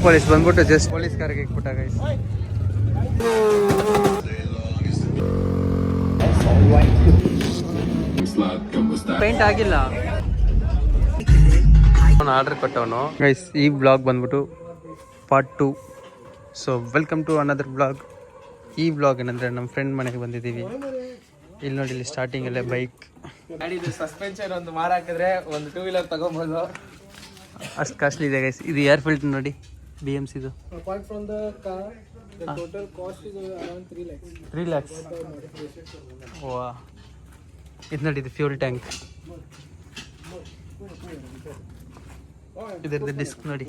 Police ಬಂದ್ಬಿಟ್ಟು just police ಕಾರ್ಗೆ ಇಟ್ಬಿಟ್ಟ ಗೈಸ್. ಪೇಂಟ್ ಆಗಿಲ್ಲ, ಅವನು ಆರ್ಡರ್ ಕೊಟ್ಟವನು ಗೈಸ್. ಈ ಬ್ಲಾಗ್ ಬಂದ್ಬಿಟ್ಟು part 2. So welcome to another blog. ಈ ಬ್ಲಾಗ್ ಏನಂದರೆ ನಮ್ಮ ಫ್ರೆಂಡ್ ಮನೆಗೆ ಬಂದಿದ್ದೀವಿ. ಇಲ್ಲಿ ನೋಡಿ, ಇಲ್ಲಿ ಸ್ಟಾರ್ಟಿಂಗಲ್ಲೇ ಬೈಕ್ ಗಾಡಿದು ಸಸ್ಪೆನ್ಷನ್ ಒಂದು ಮಾರಾಕಿದ್ರೆ ಒಂದು 2 ವೀಲರ್ ತಗೋಬೋದು. ಅಷ್ಟು ಕಾಸ್ಟ್ಲಿ ಇದೆ ಗೈಸ್. ಇದು ಏರ್ ಫಿಲ್ಟರ್ ನೋಡಿ, BMC ಇದು. Apart from the car the total cost is around 3 lakhs. ವಾ, ಇದು ನೋಡಿ, ಇದು ಫ್ಯೂಲ್ ಟ್ಯಾಂಕ್. ಇದರದ್ದು ಡಿಸ್ಕ್ ನೋಡಿ.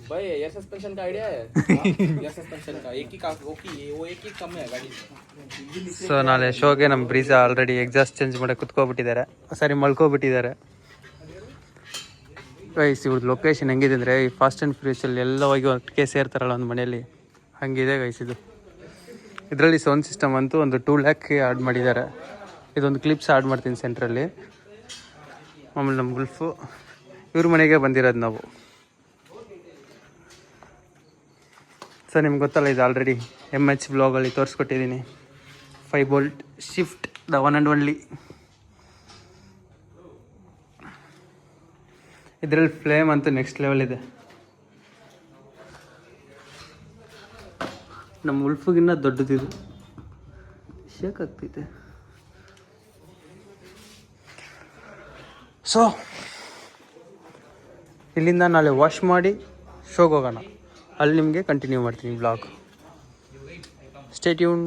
भाई एयर सस्पेंशन का आइडिया है? एयर सस्पेंशन का एक ही का वो एक ही कम है गाड़ी. ಸೊ ನಾಳೆ ಶೋಗೆ ನಮ್ಮ ಬ್ರೀಸಾ ಆಲ್ರೆಡಿ ಎಕ್ಸಾಸ್ಟ್ ಚೇಂಜ್ ಮಾಡಿ ಕುತ್ಕೊಬಿಟ್ಟಿದ್ದಾರೆ, ಸಾರಿ ಮಲ್ಕೊಬಿಟ್ಟಿದ್ದಾರೆ ಗೈಸ್. ಇವ್ರದ್ದು ಲೊಕೇಶನ್ ಹೆಂಗಿದೆ ಅಂದರೆ, ಈ ಫಾಸ್ಟ್ ಆ್ಯಂಡ್ ಫ್ಯೂರಿಯಸಲ್ಲಿ ಎಲ್ಲ ಹೋಗಿ ಒಟ್ಟಿಗೆ ಸೇರ್ತಾರಲ್ಲ ಒಂದು ಮನೆಯಲ್ಲಿ, ಹಾಗಿದೆ ಗೈಸ್ ಇದು. ಇದರಲ್ಲಿ ಸೌಂಡ್ ಸಿಸ್ಟಮ್ ಅಂತೂ ಒಂದು 2 lakh ಆ್ಯಡ್ ಮಾಡಿದ್ದಾರೆ. ಇದೊಂದು ಕ್ಲಿಪ್ಸ್ ಆ್ಯಡ್ ಮಾಡ್ತೀನಿ ಸೆಂಟ್ರಲ್ಲಿ. ಆಮೇಲೆ ನಮ್ಮ ಗುಲ್ಫು ಇವ್ರ ಮನೆಗೆ ಬಂದಿರೋದು ನಾವು. ಸೊ ನಿಮ್ಗೆ ಗೊತ್ತಲ್ಲ, ಇದು already MH ಬ್ಲಾಗಲ್ಲಿ ತೋರಿಸ್ಕೊಟ್ಟಿದ್ದೀನಿ. 5 bolt shift, the one and only. ಇದರಲ್ಲಿ ಫ್ಲೇಮ್ ಅಂತೂ ನೆಕ್ಸ್ಟ್ ಲೆವೆಲ್ ಇದೆ. ನಮ್ಮ ಉಲ್ಫಿಗಿನ್ನ ದೊಡ್ಡದಿದು, ಶೇಕ್ ಆಗ್ತೈತೆ. ಸೊ ಇಲ್ಲಿಂದ ನಾಳೆ ವಾಶ್ ಮಾಡಿ ಶೋಗೆ ಹೋಗೋಣ. ಅಲ್ಲಿ ನಿಮಗೆ ಕಂಟಿನ್ಯೂ ಮಾಡ್ತೀನಿ ಬ್ಲಾಗ್. Stay tune.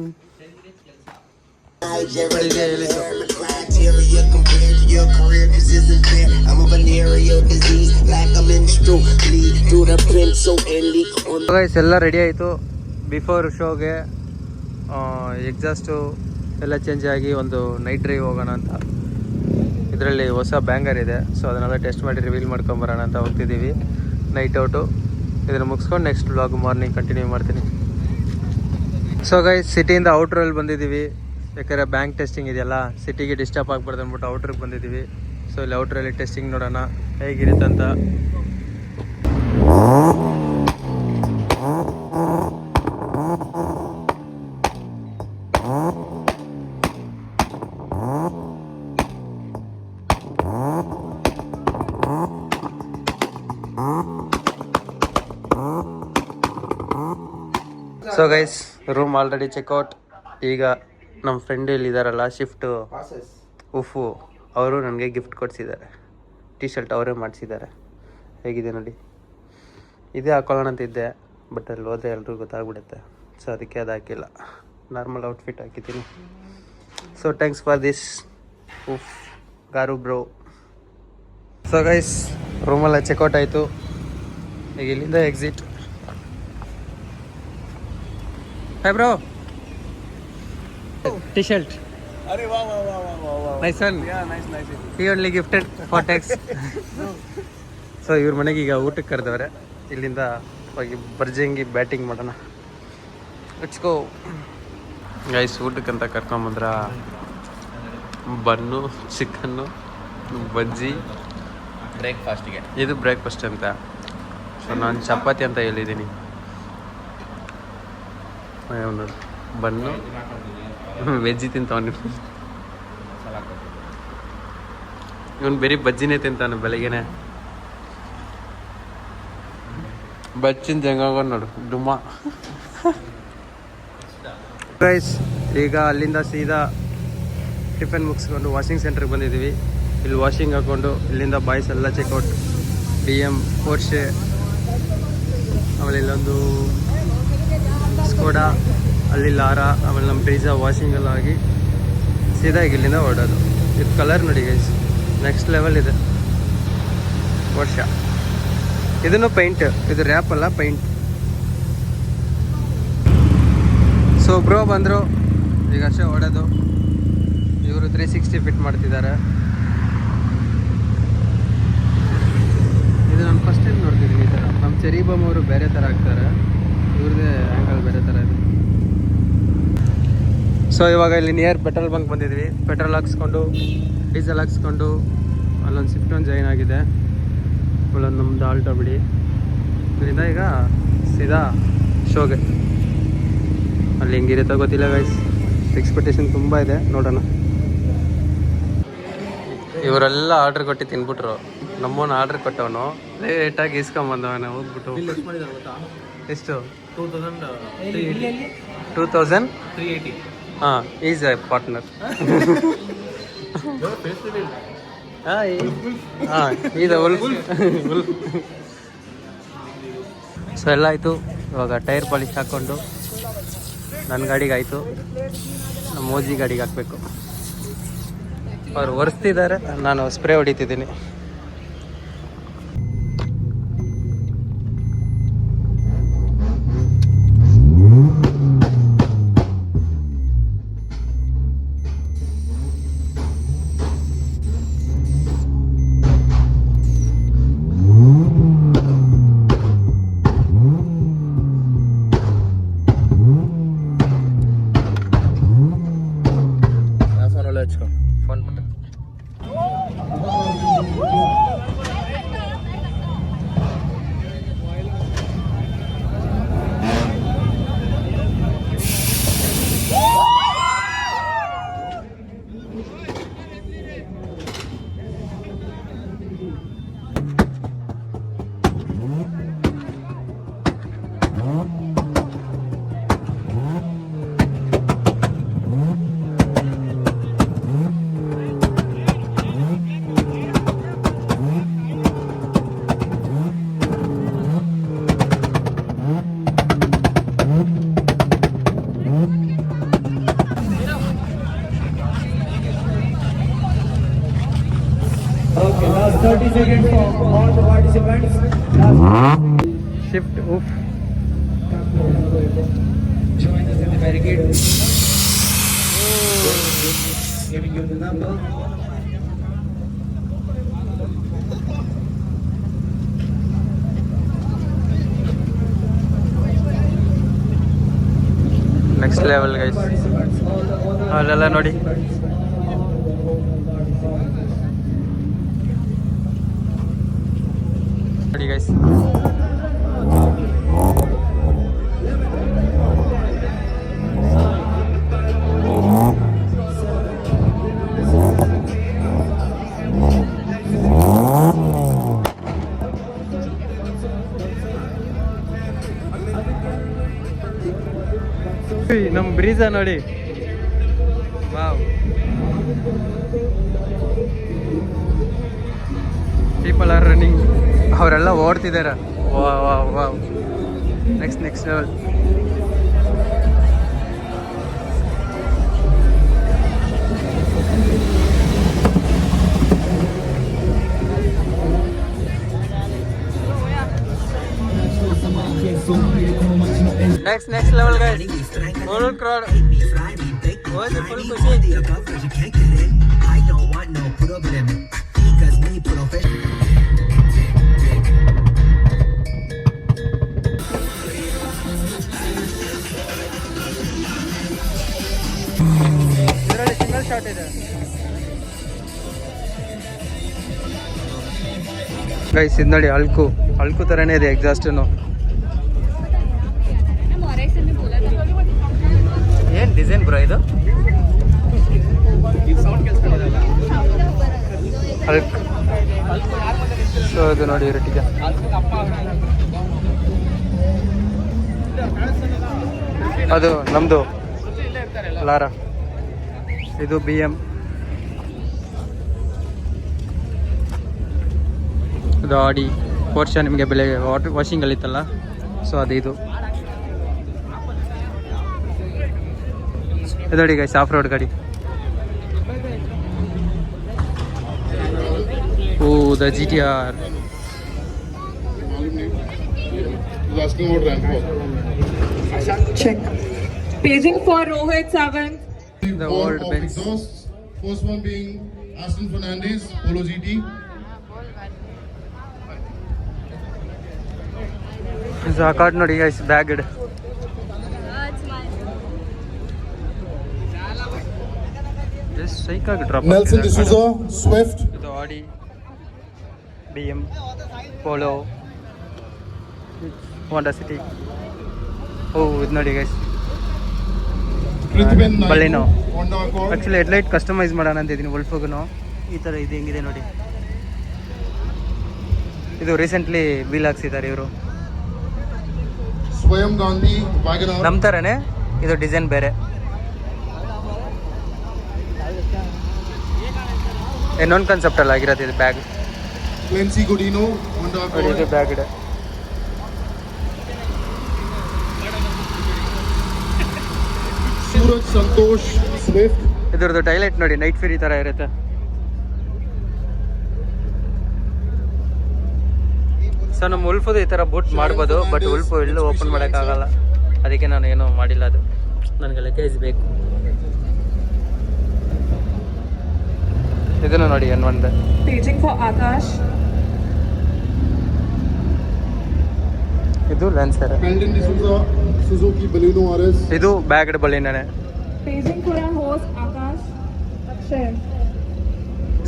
ಎಲ್ಲ ರೆಡಿ ಆಯಿತು. ಬಿಫೋರ್ ಶೋಗೆ ಎಕ್ಸಾಸ್ಟು ಎಲ್ಲ ಚೇಂಜ್ ಆಗಿ ಒಂದು ನೈಟ್ ಡ್ರೈವ್ ಹೋಗೋಣ ಅಂತ. ಇದರಲ್ಲಿ ಹೊಸ ಬ್ಯಾಂಗರ್ ಇದೆ, ಸೊ ಅದನ್ನೆಲ್ಲ ಟೆಸ್ಟ್ ಮಾಡಿ ರಿವೀಲ್ ಮಾಡ್ಕೊಂಬರೋಣ ಅಂತ ಹೋಗ್ತಿದ್ದೀವಿ. ನೈಟ್ ಔಟು ಇದನ್ನು ಮುಗಿಸ್ಕೊಂಡು ನೆಕ್ಸ್ಟ್ ಬ್ಲಾಗ್ ಮಾರ್ನಿಂಗ್ ಕಂಟಿನ್ಯೂ ಮಾಡ್ತೀನಿ. ಸೊ ಗೈಸ್, ಸಿಟಿಯಿಂದ ಔಟ್ರಲ್ಲಿ ಬಂದಿದ್ದೀವಿ. ಯಾಕಂದರೆ ಬ್ಯಾಂಕ್ ಟೆಸ್ಟಿಂಗ್ ಇದೆಯಲ್ಲ, ಸಿಟಿಗೆ ಡಿಸ್ಟರ್ಬ್ ಆಗ್ಬಾರ್ದು ಅಂದ್ಬಿಟ್ಟು ಔಟ್ರಿಗೆ ಬಂದಿದ್ದೀವಿ. ಸೊ ಇಲ್ಲಿ ಔಟ್ರಲ್ಲಿ ಟೆಸ್ಟಿಂಗ್ ನೋಡೋಣ ಹೇಗಿರುತ್ತಂತ. So guys, room already check out. ಈಗ ನಮ್ಮ ಫ್ರೆಂಡ್ ಇಲ್ಲಿದ್ದಾರಲ್ಲ, ಶಿಫ್ಟು ಉಫು, ಅವರು ನನಗೆ ಗಿಫ್ಟ್ ಕೊಡಿಸಿದ್ದಾರೆ. T-ಶರ್ಟ್ ಅವರೇ ಮಾಡಿಸಿದ್ದಾರೆ. ಹೇಗಿದೆ ನೋಡಿ. ಇದೇ ಹಾಕೊಳ್ಳೋಣ ಅಂತ ಇದ್ದೆ, ಬಟ್ ಅಲ್ಲಿ ಹೋದರೆ ಎಲ್ರಿಗೂ ಗೊತ್ತಾಗ್ಬಿಡುತ್ತೆ. ಸೊ ಅದಕ್ಕೆ ಅದು ಹಾಕಿಲ್ಲ, ನಾರ್ಮಲ್ ಔಟ್ಫಿಟ್ ಹಾಕಿದ್ದೀನಿ. ಸೊ ಥ್ಯಾಂಕ್ಸ್ ಫಾರ್ ದಿಸ್ ಉಫ್ ಗಾರು ಬ್ರೋ. ಸೊ ಗೈಸ್, ರೂಮೆಲ್ಲ ಚೆಕ್ಔಟ್ ಆಯಿತು. ಈಗ ಇಲ್ಲಿಂದ ಎಕ್ಸಿಟ್. Hi bro. T-shirt. अरे वाह वाह वाह वाह वाह. Nice one. Yeah, nice. He only gifted for tax. So ಇವ್ರ ಮನೆಗೆ ಈಗ ಊಟಕ್ಕೆ ಕರೆದವ್ರೆ. ಇಲ್ಲಿಂದ ಹೋಗಿ ಬರ್ಜಂಗಿ ಬ್ಯಾಟಿಂಗ್ ಮಾಡೋಣ. Let's go guys. ಊಟಕ್ಕಂತ ಕರ್ಕೊಂಬಂದ್ರ ಬನ್ನು, ಚಿಕನ್ನು, ಬಜ್ಜಿ, ಬ್ರೇಕ್ಫಾಸ್ಟ್ಗೆ ಇದು ಬ್ರೇಕ್ಫಾಸ್ಟ್ ಅಂತ. ಸೊ ನಾನು ಚಪಾತಿ ಅಂತ ಹೇಳಿದ್ದೀನಿ. ಬನ್ನು ವೆಜ್ಜಿ ತಿಂತವನು, ಇವನು ಬರೀ ಬಜ್ಜಿನೇ ತಿಂತಾನೆ ಬೆಳಗ್ಗೆನೆ. ಬಜ್ಜಿನ ಜಂಗ ನೋಡು ಡುಮ್ಮ. ಗೈಸ್, ಈಗ ಅಲ್ಲಿಂದ ಸೀದಾ ಟಿಫನ್ ಮುಗಿಸ್ಕೊಂಡು ವಾಷಿಂಗ್ ಸೆಂಟ್ರಿಗೆ ಬಂದಿದ್ದೀವಿ. ಇಲ್ಲಿ ವಾಷಿಂಗ್ ಹಾಕ್ಕೊಂಡು ಇಲ್ಲಿಂದ ಬಾಯ್ಸ್ ಎಲ್ಲ ಚೆಕ್ಔಟ್. BM, ಪೋರ್ಷೆ, ಆಮೇಲೆ ಇಲ್ಲೊಂದು ಸ್ಕೋಡಾ, ಅಲ್ಲಿ ಲಾರಾ, ಆಮೇಲೆ ನಮ್ಮ ಬ್ರೀಸಾ ವಾಷಿಂಗ್ ಎಲ್ಲ ಆಗಿ ಸೀದಾ ಈಗ ಇಲ್ಲಿಂದ ಹೊರಡೋದು. ಇದು ಕಲರ್ ನೋಡಿ ಗೈಸ್, ನೆಕ್ಸ್ಟ್ ಲೆವೆಲ್ ಇದೆ. ವರ್ಷ ಇದನ್ನು ಪೈಂಟ್, ಇದು ರ್ಯಾಪ್ ಅಲ್ಲ, ಪೈಂಟ್. ಸೊ ಬ್ರೋ ಬಂದರು, ಈಗ ಅಷ್ಟೇ ಹೊಡೋದು. ಇವರು 360 ಫಿಟ್ ಮಾಡ್ತಿದ್ದಾರೆ. ಇದು ನಾನು ಫಸ್ಟ್ ಟೈಮ್ ನೋಡ್ತಿದ್ದೀನಿ ಈ ಥರ. ನಮ್ಮ ಚೆರಿ ಬಾಮ್ ಅವರು ಬೇರೆ ಥರ ಆಗ್ತಾರೆ, ಇವ್ರದ್ದೇ ಆ್ಯಂಗಲ್ ಬೇರೆ ಥರ ಇದೆ. ಸೊ ಇವಾಗ ಇಲ್ಲಿ ನಿಯರ್ ಪೆಟ್ರೋಲ್ ಬಂಕ್ ಬಂದಿದ್ವಿ. ಪೆಟ್ರೋಲ್ ಹಾಕ್ಸ್ಕೊಂಡು ಡೀಸೆಲ್ ಹಾಕ್ಸ್ಕೊಂಡು ಅಲ್ಲೊಂದು ಸ್ವಿಫ್ಟ್ ಒಂದು ಜಾಯಿನ್ ಆಗಿದೆ. ಇಲ್ಲೊಂದು ನಮ್ಮದು ಆಲ್ಟೋ ಬಿಡಿ. ಇದರಿಂದ ಈಗ ಸೀದಾ ಶೋಗೆ. ಅಲ್ಲಿ ಹೆಂಗಿರುತ್ತೆ ಗೊತ್ತಿಲ್ಲ ಗೈಸ್, ಎಕ್ಸ್ಪೆಕ್ಟೇಷನ್ ತುಂಬ ಇದೆ, ನೋಡೋಣ. ಇವರೆಲ್ಲ ಆರ್ಡ್ರ್ ಕೊಟ್ಟು ತಿನ್ಬಿಟ್ರು. ನಮ್ಮವನು ಆರ್ಡ್ರ್ ಕೊಟ್ಟವನು ಲೇಟಾಗಿ ಇಸ್ಕೊಂಬಂದವನ ಹೋಗ್ಬಿಟ್ಟು. ಎಷ್ಟು? 2380. ಹಾಂ, ಈಸ್ ಎ ಪಾರ್ಟ್ನರ್. ಹಾಂ, ಈಸ್ ಉಲ್ಫ್. ಸೊ ಎಲ್ಲ ಆಯಿತು. ಇವಾಗ ಟೈರ್ ಪಾಲಿಶ್ ಹಾಕ್ಕೊಂಡು ನನ್ನ ಗಾಡಿಗೆ ಆಯಿತು, ನಮ್ಮ ಮೋಜಿ ಗಾಡಿಗೆ ಹಾಕಬೇಕು. ಅವ್ರು ಒರೆಸ್ತಿದ್ದಾರೆ, ನಾನು ಸ್ಪ್ರೇ ಹೊಡಿತಿದ್ದೀನಿ. ಫೋನ್ ಪುಟ್ಟ Okay, last 30 seconds for all the participants. Shift uff. Join us in the barricade. Giving you the number. Next level guys. ಅಲ್ಲೆಲ್ಲ ನೋಡಿ, ನೋಡಿ ಗೈಸ್. ನಮ್ಮ ಬ್ರೀಜ ನೋಡಿ, ವಾವ್. ಪೀಪಲ್ ಆರ್ ರನ್ನಿಂಗ್, ಅವರೆಲ್ಲ ಓಡ್ತಿದ್ದಾರೆ. Wow, next level. Next level guys. Full crowd. What's the full ಖುಷಿ? I don't want no problem because me professional. ಇದರಲ್ಲಿ single shot ಇದೆ ಗೈಸ್. ಇದು ನೋಡಿ, ಅಲ್ಕು ಥರನೇ ಇದೆ ಎಕ್ಸಾಸ್ಟನ್ನು. ಏನು ಡಿಸೈನ್ ಬ್ರೋ ಇದು? ಅಲ್ಕ್. ಸೊ ಇದು ನೋಡಿ ಇರಟಿಗೆ. ಅದು ನಮ್ಮದು ಲಾರಾ, ಇದು BM, ಇದು ಆಡಿ ಪೋರ್ಷನ್. ನಿಮಗೆ ಬೆಳಗ್ಗೆ ವಾಷಿಂಗಲ್ಲಿ ಇತ್ತಲ್ಲ, ಸೊ ಅದು ಇದು ನೋಡಿ ಗೈಸ್, ಆಫ್ ರೋಡ್ ಗಾಡಿ. ಓ, the GTR. Check. Paging for Rohit 7. The old Benz. First one being Aston Fernandez Polo GT. ಇದು ಆ ಕಾರ್ಡ್ ನೋಡಿ ಗೈಸ್, ಬ್ಯಾಗ್ಡ್. ಜಸ್ಟ್ ಸೈಕಾಗಿ ಡ್ರಾಪ್. Nelson D'Souza Swift. ಇದು Audi, BM, Polo, Honda City. Oh ಇದು ನೋಡಿ guys, Prithvian Baleno. Honda Accord. Actually headlight customize ಮಾಡೋಣ ಅಂತ ಇದ್ದೀನಿ ವೋಲ್ಫೋಗೂ. ಈ ಥರ ಇದು ಹೆಂಗಿದೆ ನೋಡಿ. ಇದು ರೀಸೆಂಟ್ಲಿ ವೀಲ್ ಹಾಕ್ಸಿದ್ದಾರೆ ಇವರು. Swayam Gandhi Wagon R. ನಮ್ಮ ಥರನೇ ಇದು ಡಿಸೈನ್ ಬೇರೆ. ಇನ್ನೊಂದು ಕಾನ್ಸೆಪ್ಟಲ್ಲಿ ಆಗಿರೋದು ಇದು ಬ್ಯಾಗ್. Clancy Godino Honda ನೋಡಿ ಇದು Accord. ಬ್ಯಾಗ್ ಇದೆ. Suraj Santosh Swift. ಇದ್ರದ್ದು ಟೈಲೈಟ್ ನೋಡಿ, ನೈಟ್ ಫೀರಿ ಥರ ಇರುತ್ತೆ. ಸೊ ನಮ್ಮ ಉಲ್ಫದು ಈ ಥರ ಬೂಟ್ ಮಾಡ್ಬೋದು, ಬಟ್ ಉಲ್ಫು ಎಲ್ಲೂ ಓಪನ್ ಮಾಡೋಕ್ಕಾಗಲ್ಲ. ಅದಕ್ಕೆ ನಾನು ಏನೂ ಮಾಡಿಲ್ಲ. ಅದು ನನಗೆ ಲಗೇಜ್ ಬೇಕು. ಇದನ್ನು ನೋಡಿ N1. Paging for Akash. ಇದು Lancer. Brandon D'Souza Suzuki Baleno RS. ಇದು bagged Baleno. Paging for our host Akash. Akshay.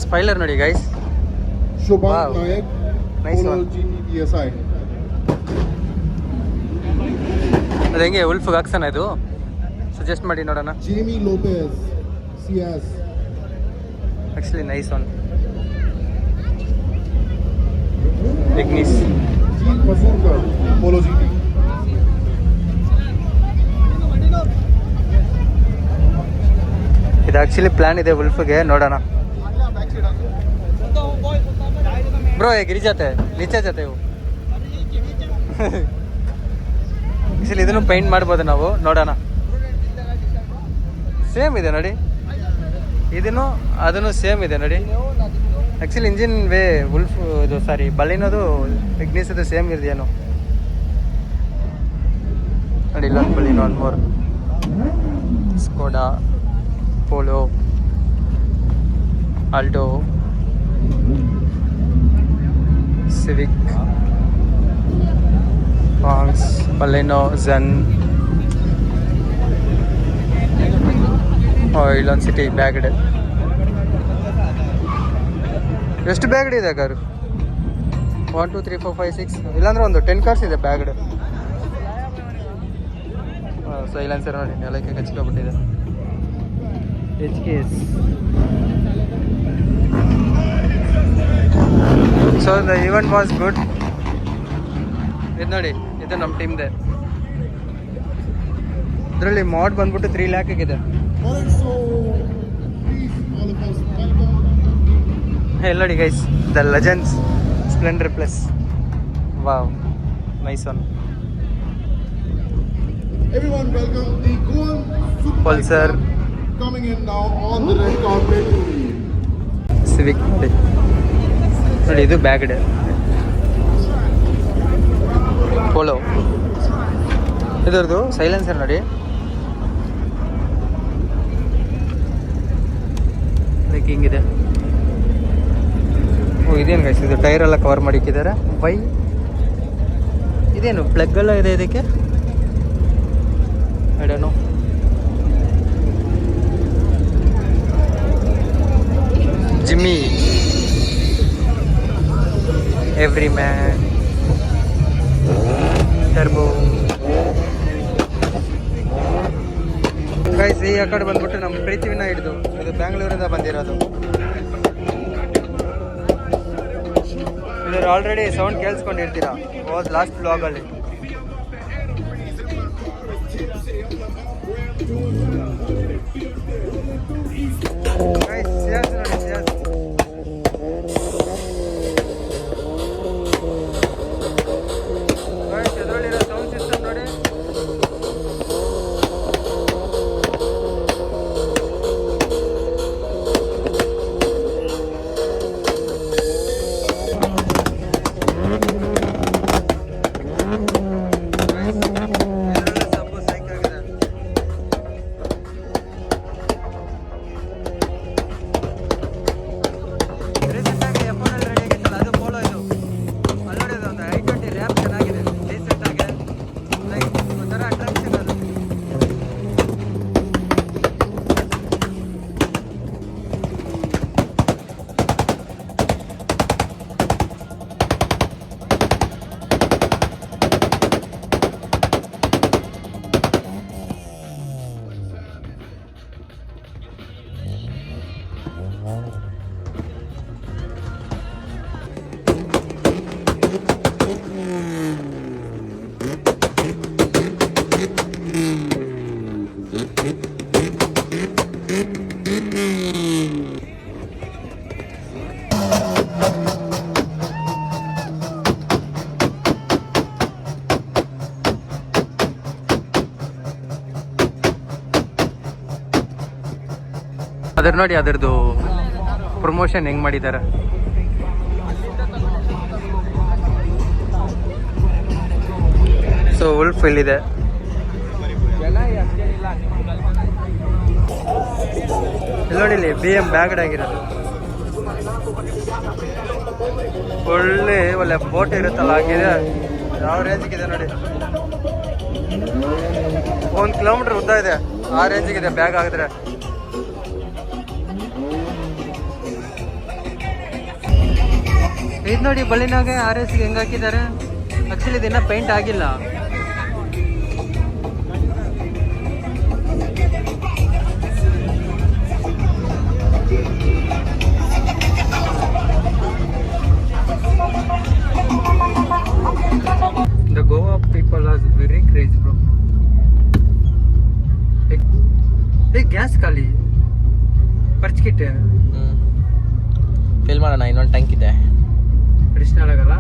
Spoiler ನೋಡಿ guys. Shobhan Wow. Nayak Nice Polo one. GT DSI. ಅದು ಹೆಂಗೆ ಉಲ್ಫ್ಗೆ ಹಾಕ್ಸೋಣ ಇದು? ಸಜೆಸ್ಟ್ ಮಾಡಿ ನೋಡೋಣ. Jamie Lopez CS. Actually nice one. Ignis. Jeet Masurkar Polo GT. ಇದು actually plan ಇದೆ ಉಲ್ಫ್ಗೆ, ನೋಡೋಣ. Bro ये गिर जाते हैं, नीचे जाते हो. ಆ್ಯಕ್ಚುಲಿ ಇದನ್ನು ಪೇಂಟ್ ಮಾಡ್ಬೋದು ನಾವು, ನೋಡೋಣ. ಸೇಮ್ ಇದೆ ನೋಡಿ, ಇದನ್ನು ಅದನ್ನು ಸೇಮ್ ಇದೆ ನೋಡಿ. ಆ್ಯಕ್ಚುಲಿ ಇಂಜಿನ್ ವೇ ಉಲ್ಫ್ ಇದು ಸಾರಿ ಬಲಿನೋದು ಇಗ್ನಿಸದು ಸೇಮ್ ಇದೆಯೇನು ನೋಡಿ. ಇಲ್ಲೊಂದು ಬಲಿನೋ, ಒಂದು more Skoda, Polo, Alto, Civic, ಪಾಂಗ್ಸ್, ಬಲೆನೋ, ಝನ್. ಇಲ್ಲೊಂದು ಸಿಟಿ ಬ್ಯಾಗ್ಡ್. ಎಷ್ಟು ಬ್ಯಾಗ್ಡ್ ಇದೆ ಕಾರು? 1 2 3 4 5 6 ಇಲ್ಲಾಂದ್ರೆ ಒಂದು 10 ಕಾರ್ಸ್ ಇದೆ ಬ್ಯಾಗ್ಡ್. ಸೈಲೆನ್ಸರ್ ನೋಡಿ ನೆಲಕ್ಕೆ ಕಚ್ಕೊಬಿಟ್ಟಿದೆ. HKS. So the event was good. ಇದು ನೋಡಿ, ಇದು ನಮ್ಮ ಟೀಮ್ದೆ. ಇದರಲ್ಲಿ ಮಾಡ್ ಬಂದ್ಬಿಟ್ಟು 3 lakh ಆಗಿದೆ. Alright, so please all of us welcome. ಎಲ್ಲ ನೋಡಿ guys, the legends Splendor plus. Wow, nice one. Everyone welcome the Goan Super Pulsar. coming in now on the red carpet. Civic ನೋಡಿ, ಇದು ಬ್ಯಾಗ್ಡ್. ಪೋಲೋ, ಇದರದು silencer ನೋಡಿ. Like ಹಿಂಗಿದೆ. Oh ಇದೇನು guys, ಇದು tyre ಎಲ್ಲ ಕವರ್ ಮಾಡಿಕ್ಕಿದ್ದಾರೆ. ವೈ ಇದೇನು ಪ್ಲಗ್ ಎಲ್ಲ ಇದೆ ಇದಕ್ಕೆ? I don't know. Jimmy every man turbo. Guys ಈ ಕಡೆ ಬಂದ್ಬಿಟ್ಟು ನಮ್ಮ ಪ್ರೀತಿವಿನ ಹಿಡಿದು, ಇದು ಬ್ಯಾಂಗ್ಳೂರಿಂದ ಬಂದಿರೋದು. ಇದ್ರ ಆಲ್ರೆಡಿ ಸೌಂಡ್ ಕೇಳಿಸ್ಕೊಂಡಿರ್ತೀರಾ ಲಾಸ್ಟ್ ಬ್ಲಾಗಲ್ಲಿ. ಗೈಸ್ ಸಿಯಾಸ್ ನೋಡಿ, ಸಿಯಾಸ್. ಗೈಸ್ ಇದರಲ್ಲಿರೋ ಸೌಂಡ್ ಸಿಸ್ಟಮ್ ನೋಡಿ. ಅದ್ರ ನೋಡಿ ಅದರದ್ದು ಪ್ರಮೋಷನ್ ಹೆಂಗ್ ಮಾಡಿದ್ದಾರೆ. ಸೊ ಉಲ್ಫ್ ಇಲ್ಲಿದೆ. ಇಲ್ಲಿ ನೋಡಿ, ಇಲ್ಲಿ BM ಬ್ಯಾಗ್ಡ್ ಆಗಿರೋದು ಒಳ್ಳೆ ಬೋಟ್ ಇರುತ್ತಲ್ಲ ಹಂಗಿದೆ. ಯಾವ ರೇಂಜಿಗಿದೆ ನೋಡಿ, 1 ಕಿಲೋಮೀಟರ್ ಉದ್ದ ಇದೆ. ಆ ರೇಂಜಿಗಿದೆ ಬ್ಯಾಗ್ ಆಗಿದ್ರೆ. ಇದು ನೋಡಿ ಬಳ್ಳಿನಾಗೆ RS ಹೆಂಗ್ ಹಾಕಿದ್ದಾರೆ. ಆಕ್ಚುಲಿ ಇದನ್ನ ಪೇಂಟ್ ಆಗಿಲ್ಲ. The Goa people are very crazy, bro. Hey, gas ಖಾಲಿ ಪರ್ಚ್ಕಿಟ್ಟೆ. ಫಿಲ್ ಮಾಡೋಣ, ಇನ್ನೊಂದು ಟ್ಯಾಂಕ್ ಇದೆ. ಅಡಿಷನಲ್ ಆಗಲ್ಲ.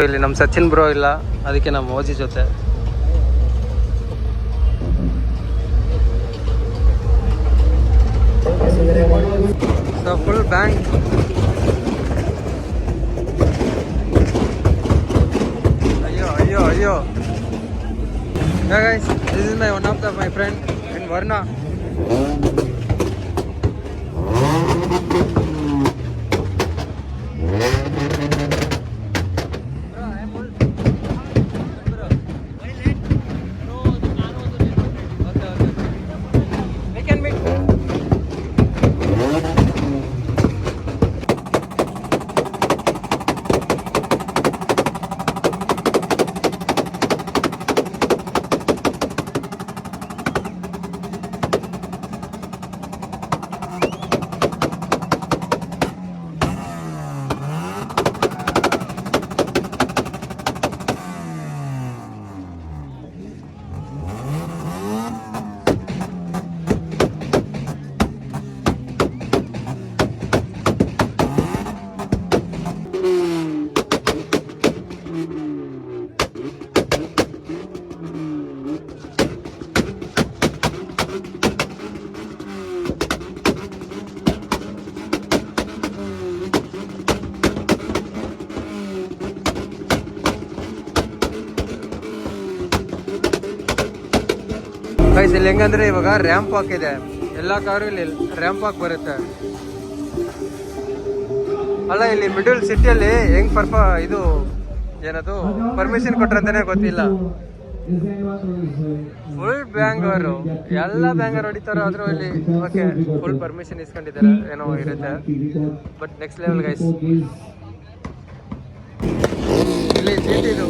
ಇಲ್ಲಿ ನಮ್ಮ ಸಚಿನ್ ಬ್ರೋ ಇಲ್ಲ, ಅದಕ್ಕೆ ನಮ್ಮ ಮೋಜಿ ಜೊತೆ. So full bank. ಅಯ್ಯೋ Yeah guys, this is one of my friend in Varna. Guys ಇಲ್ಲಿ ಹೆಂಗಂದ್ರೆ ಇವಾಗ ರ್ಯಾಂಪ್ ವಾಕ್ ಇದೆ, ಎಲ್ಲ ಕಾರು ಇಲ್ಲಿ ರ್ಯಾಂಪ್ ವಾಕ್ ಬರುತ್ತೆ. ಅಲ್ಲ ಇಲ್ಲಿ ಮಿಡಲ್ ಸಿಟಿಯಲ್ಲಿ ಹೆಂಗ್ ಇದು ಏನದು ಪರ್ಮಿಷನ್ ಕೊಟ್ರಂತಾನೆ ಗೊತ್ತಿಲ್ಲ. ಫುಲ್ ಬ್ಯಾಂಗ್ಳೂರು, ಎಲ್ಲ ಬ್ಯಾಂಗ್ಳೂರ್ ಹೊಡಿತಾರೋ ಆದ್ರೂ ಇಲ್ಲಿ ಓಕೆ ಫುಲ್ ಪರ್ಮಿಷನ್ ಇಸ್ಕೊಂಡಿದ್ದಾರೆ, ಏನೋ ಇರುತ್ತೆ. But next level guys. ಇಲ್ಲಿ ಇದು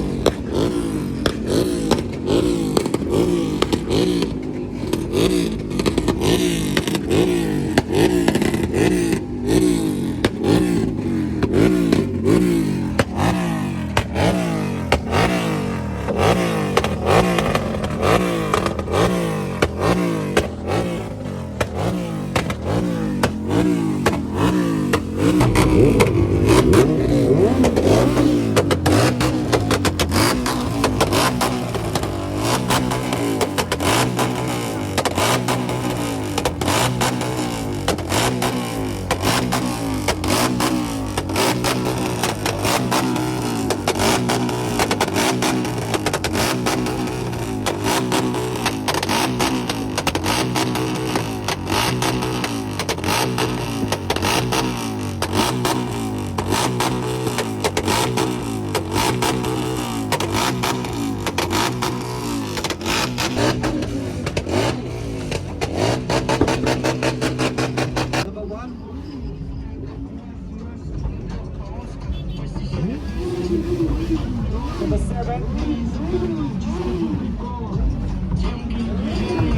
Number 7.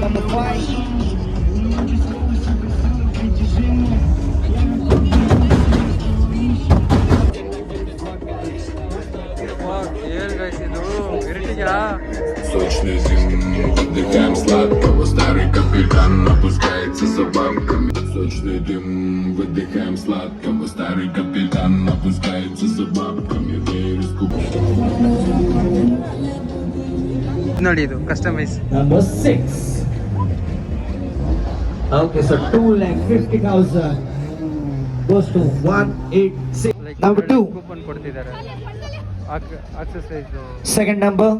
Number 5. ಏನ್ ಗೈಸ್ ಇದು ಇರಿಟಿಯಾ Сочный зим, выдыхаем сладкого. Старый капитан опускается за бабками. Сочный дым, выдыхаем сладкого. Старый капитан опускается за бабками. ನೋಡಿ ಇದು customise. Number 6. Okay, so 2,50,000 goes to 186. Number 2. Coupon ಕೊಡ್ತಿದ್ದಾರೆ exercise. Second number.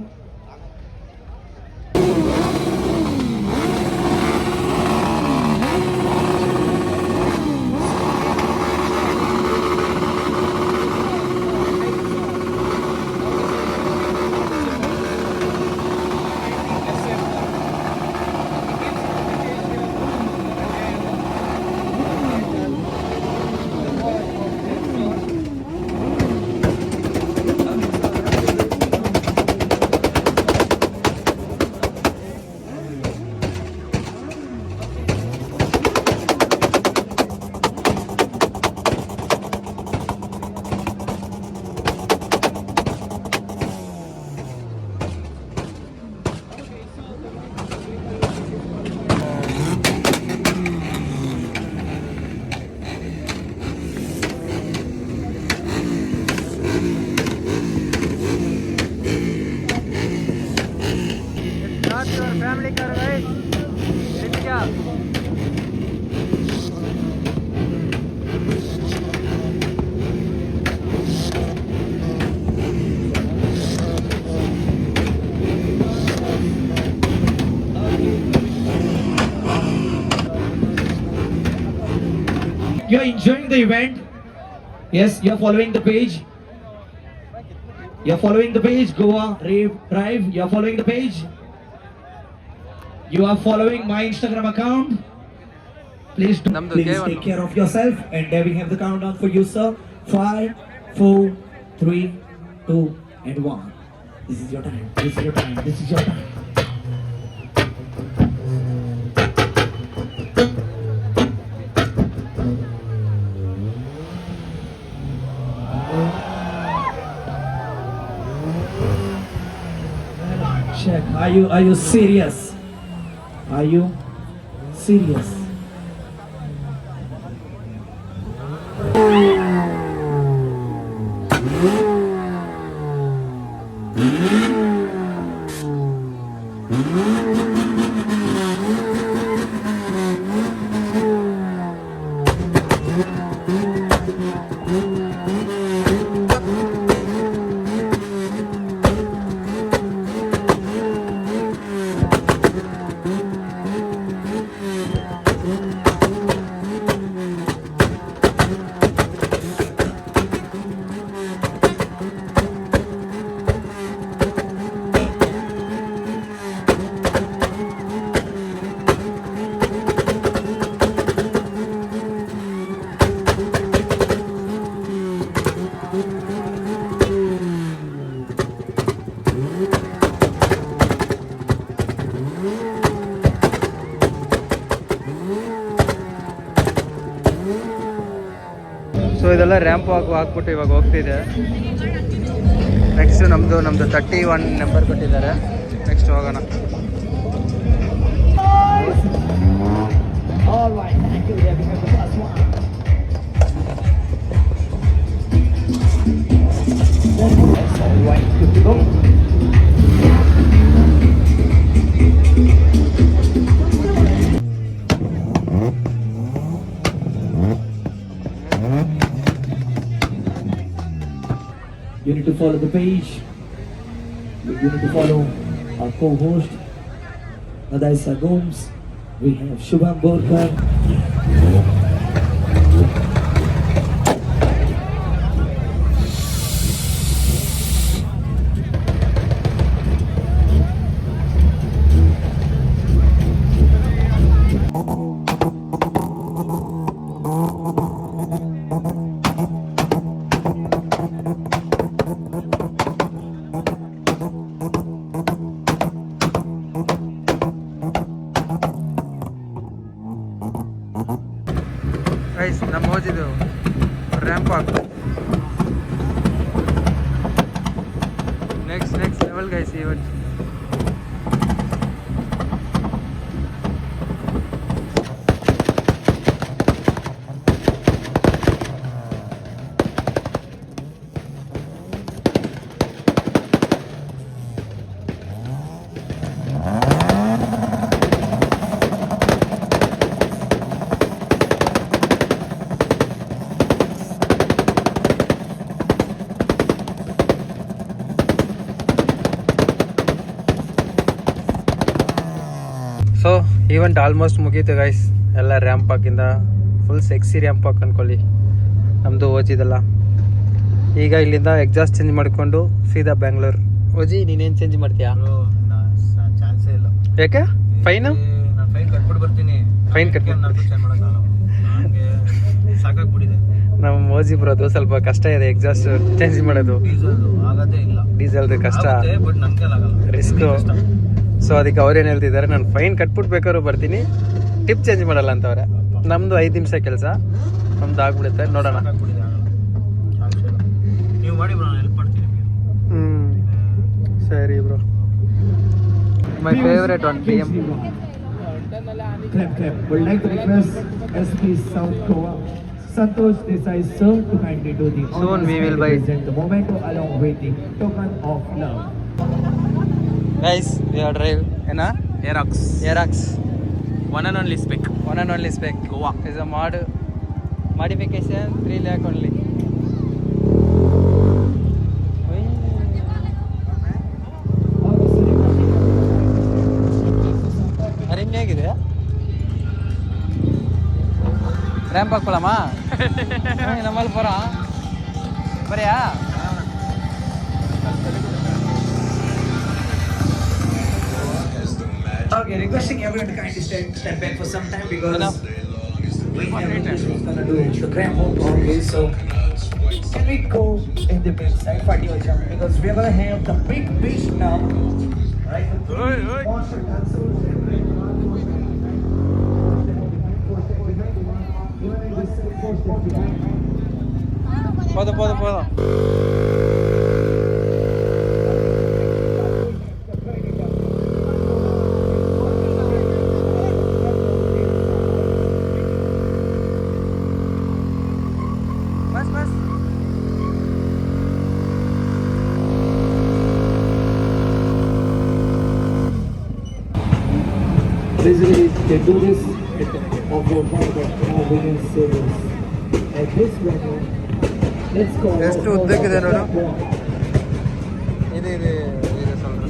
Not your family car, guys. Iritya. You're enjoying the event? Yes, you're following the page? You're following the page, Goa Rave Drive. You're following the page? You are following my Instagram account? Please Namdu please K1. take care of yourself. And there we have the countdown for you, sir. 5, 4, 3, 2, and 1. This is your time. This is your time. This is your time. Check. Are you serious? Are you serious? So ಇದೆಲ್ಲ ramp ಹಾಕ್ಬಿಟ್ಟು ಇವಾಗ ಹೋಗ್ತಿದೆ. Next ನಮ್ಮದು 31 number ಕೊಟ್ಟಿದ್ದಾರೆ. Next ಹೋಗೋಣ. All right, thank you. There we have the first one. All right, good to go. You need to follow the page. You need to follow our co-host, Nadaisa Gomes. We have Shubham Borkar. Ramp walk. Next level guys ಇವನ್. So event almost ಮುಗೀತು guys. ಎಲ್ಲ ramp ವಾಕಿಂದ full sexy ramp walk ಅಂದ್ಕೊಳ್ಳಿ ನಮ್ಮದು ಓಜಿದಲ್ಲ. ಈಗ ಇಲ್ಲಿಂದ exhaust change ಮಾಡಿಕೊಂಡು ಸೀದಾ ಬ್ಯಾಂಗ್ಳೂರು. ಓಜಿ ನೀನೇನು ಚೇಂಜ್ ಮಾಡ್ತೀಯಾ? ಚಾನ್ಸೇ ಇಲ್ಲ. ಯಾಕೆ? ಫೈನು? ನಾನು ಫೈನ್ ಕಟ್ಬಿಟ್ಟು ಬರ್ತೀನಿ. ಫೈನ್ ಕಟ್ಬಿಟ್ಟು ಚೇಂಜ್ ಮಾಡೋಕ್ಕಾಗಲ್ಲ, ನನಗೆ ಸಾಕಾಗ್ಬಿಟ್ಟಿದೆ. ನಮ್ಮ ಓಜಿ ಬರೋದು ಸ್ವಲ್ಪ ಕಷ್ಟ ಇದೆ ಎಕ್ಸಾಸ್ಟ್ ಚೇಂಜ್ ಮಾಡೋದು. ಡೀಸೆಲ್ ಆಗೋದೇ ಇಲ್ಲ. ಡೀಸೆಲ್ದು ಕಷ್ಟ, ಬಟ್ ನನಗೆ ಆಗಲ್ಲ, ರಿಸ್ಕು. ಸೊ ಅದಕ್ಕೆ ಅವ್ರೇನು ಹೇಳ್ತಿದ್ದಾರೆ, ನಾನು ಫೈನ್ ಕಟ್ಬಿಟ್ಟು ಬೇಕಾದ್ರೂ ಬರ್ತೀನಿ, ಟಿಪ್ ಚೇಂಜ್ ಮಾಡಲ್ಲ ಅಂತವ್ರೆ. ನಮ್ಮದು 5 ನಿಮಿಷ ಕೆಲಸ, ನಮ್ದು ಆಗ್ಬಿಡುತ್ತೆ, ನೋಡೋಣ. ಸಾಕಾಗ್ಬಿಟ್ಟಿದೆ, ಆಗಲ್ಲ. ನೀವು ಮಾಡಿ ಬ್ರೋ, ನಾನು ಹೆಲ್ಪ್ ಮಾಡ್ತೀನಿ ನಿಮಗೆ. ಸರಿ bro. My favourite one PM. Clap. Would like to request SP South Goa Santosh Desai sir to kindly do the Soon honors we will and buy. present the memento along with the token of love. Guys we are drive ಏನ ಏರಾಕ್ಸ್ ಏರಾಕ್ಸ್ one and only spec. One and only spec Goa is a modification 3 lakh only. ಅರಿಮ್ ಹೇಗಿದೆ? Ramp ಹಾಕ್ಕೊಳಮ್ಮ ನಮ್ಮಲ್ಲಿ ಬರ ಬರೆಯಾ? Okay, requesting everyone to kindly step back for some time because Enough. we have gonna do the grand walk always. So can we go in the big side for your jump because we're gonna have the big beach now, right? Monster dancers. போதும் bus Basically, they do this of your convenience service. At this venue, let's go. ಎಷ್ಟು ಉದ್ದಕ್ಕಿದೆ ನೋಡು. ಇದು ಸ್ವಲ್ಪ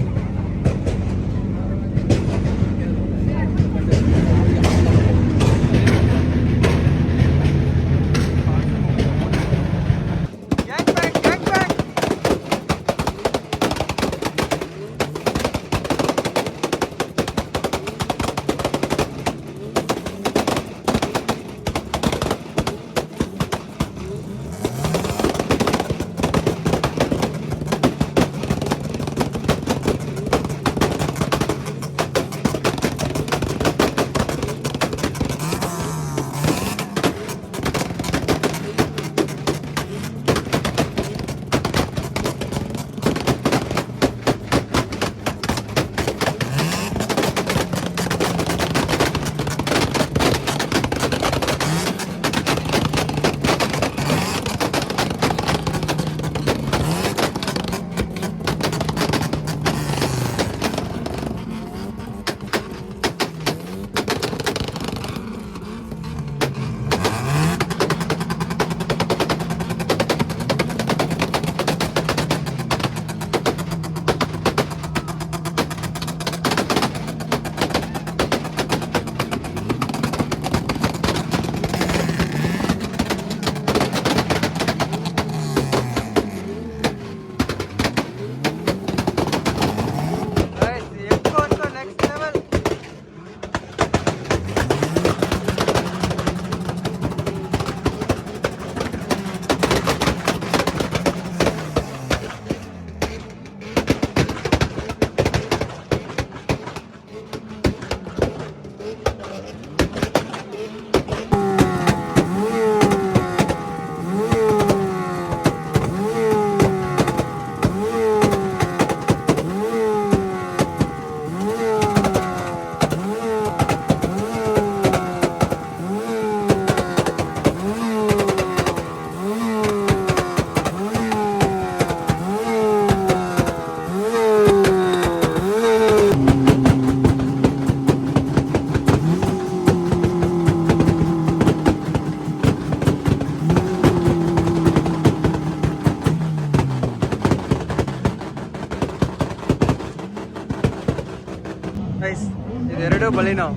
ಬಲಿನೋ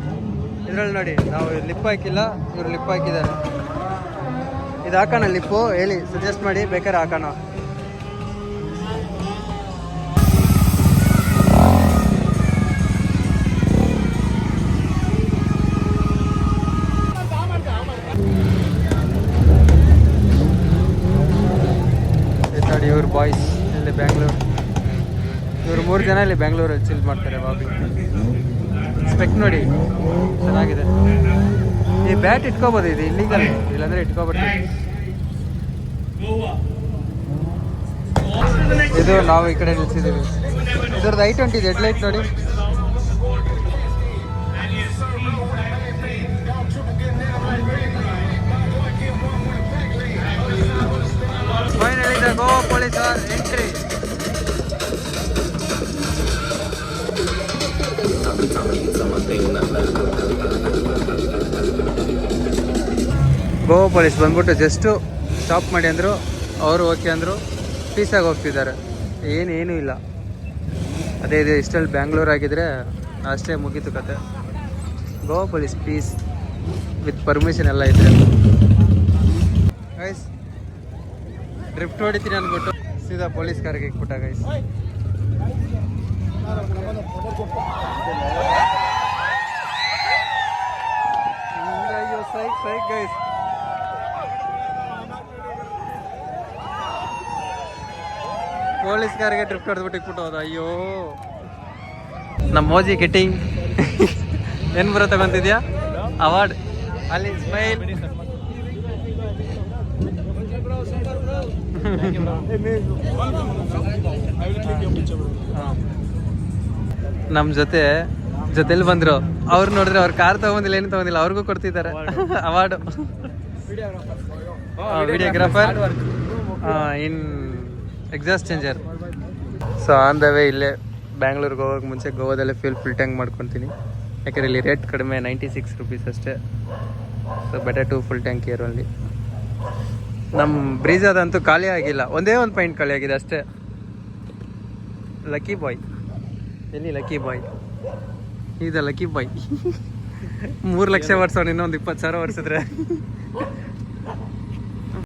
ಇದ್ರಲ್ಲಿ ನೋಡಿ ನಾವು lip ಹಾಕಿಲ್ಲ, ಇವ್ರು ಲಿಪ್ ಹಾಕಿದ್ದಾರೆ. ಇದು ಹಾಕೋಣ ಲಿಪ್ಪು, ಹೇಳಿ ಸಜೆಸ್ಟ್ ಮಾಡಿ, ಬೇಕಾದ್ರೆ ಹಾಕೋಣ. ನೋಡಿ ಇವ್ರು ಬಾಯ್ಸ್ ಇಲ್ಲಿ ಬ್ಯಾಂಗ್ಳೂರು, ಇವರು 3 ಜನ ಇಲ್ಲಿ ಬ್ಯಾಂಗ್ಳೂರಲ್ಲಿ ಚಿಲ್ ಮಾಡ್ತಾರೆ. ಬಾಬಿ ಸ್ಪೆಕ್ ನೋಡಿ ಚೆನ್ನಾಗಿದೆ. ಈ ಬ್ಯಾಟ್ ಇಟ್ಕೋಬೋದು, ಇದು ಇಲ್ಲಿಗಲ್, ಇಲ್ಲಾಂದ್ರೆ ಇಟ್ಕೋಬಾರ್ದು. ಇದು ನಾವು ಈ ಕಡೆ ನಿಲ್ಸಿದ್ದೀವಿ. ಇದ್ರದ್ದು I-20 ಇದೆ, ಹೆಡ್ಲೈಟ್ ನೋಡಿ. Finally the Goa police are entry. Goa police ಬಂದ್ಬಿಟ್ಟು ಜಸ್ಟು ಸ್ಟಾಪ್ ಮಾಡಿ ಅಂದರು, ಅವರು ಓಕೆ ಅಂದರು, ಪೀಸಾಗಿ ಹೋಗ್ತಿದ್ದಾರೆ. ಏನೂ ಇಲ್ಲ. ಅದೇ ಇದೆ, ಇಷ್ಟಲ್ಲಿ ಬ್ಯಾಂಗ್ಳೂರ್ ಆಗಿದ್ರೆ ಅಷ್ಟೇ ಮುಗೀತು ಕತೆ. Goa police piece with permission ಎಲ್ಲ ಇದ್ರೆ. ಗೈಸ್ ಡ್ರಿಫ್ಟ್ ಹೊಡಿತೀನಿ ಅಂದ್ಬಿಟ್ಟು ಸೀದಾ ಪೊಲೀಸ್ ಕಾರ್ಗೆ ಇಕ್ಬಿಟ್ಟ ಗೈಸ್. Psych guys. ಪೊಲೀಸ್ ಕಾರ್ಗೆ ಡ್ರಿಫ್ಟ್ ಹೊಡೆದ್ಬಿಟ್ಟು ಇಕ್ಬಿಟ್ಟು ಹೋದ. ಅಯ್ಯೋ ನಮ್ಮ ಮೋಜಿ ಗೆಟ್ಟಿಂಗ್ ಏನು ಬರೋ ತಗೊಂತಿದ್ಯಾ ಅವಾರ್ಡ್. ಅಲ್ಲಿ ಸ್ಮೈಲ್. ನಮ್ಮ ಜೊತೆಲಿ ಬಂದ್ರು, ಅವ್ರು ನೋಡಿದ್ರೆ ಅವ್ರ ಕಾರ್ ತಗೊಂಡಿಲ್ಲ, ಏನು ತಗೊಂಡಿಲ್ಲ, ಅವ್ರಿಗೂ ಕೊಡ್ತಿದ್ದಾರೆ award. Videographer in exhaust changer. So on the way ಇಲ್ಲೇ ಬ್ಯಾಂಗ್ಳೂರ್ಗೆ ಹೋಗೋಕೆ ಮುಂಚೆ ಗೋವಾದಲ್ಲೇ ಫುಲ್ ಟ್ಯಾಂಕ್ ಮಾಡ್ಕೊತೀನಿ. ಯಾಕಂದರೆ ಇಲ್ಲಿ ರೇಟ್ ಕಡಿಮೆ, 96 ರೂಪೀಸ್ ಅಷ್ಟೇ. So better to full tank here only. ನಮ್ಮ ಬ್ರೀಜಾದಂತೂ ಖಾಲಿ ಆಗಿಲ್ಲ, ಒಂದೇ ಒಂದು ಪಾಯಿಂಟ್ ಖಾಲಿ ಆಗಿದೆ ಅಷ್ಟೇ. ಲಕ್ಕಿ ಬಾಯ್ ಎಲ್ಲಿ? ಲಕ್ಕಿ ಬಾಯ್ ಇದು ಲಕ್ಕಿ ಬಾಯ್. 3 ಲಕ್ಷ ವರ್ಷ ಇನ್ನೊಂದು 20,000 ವರ್ಷಿದ್ರೆ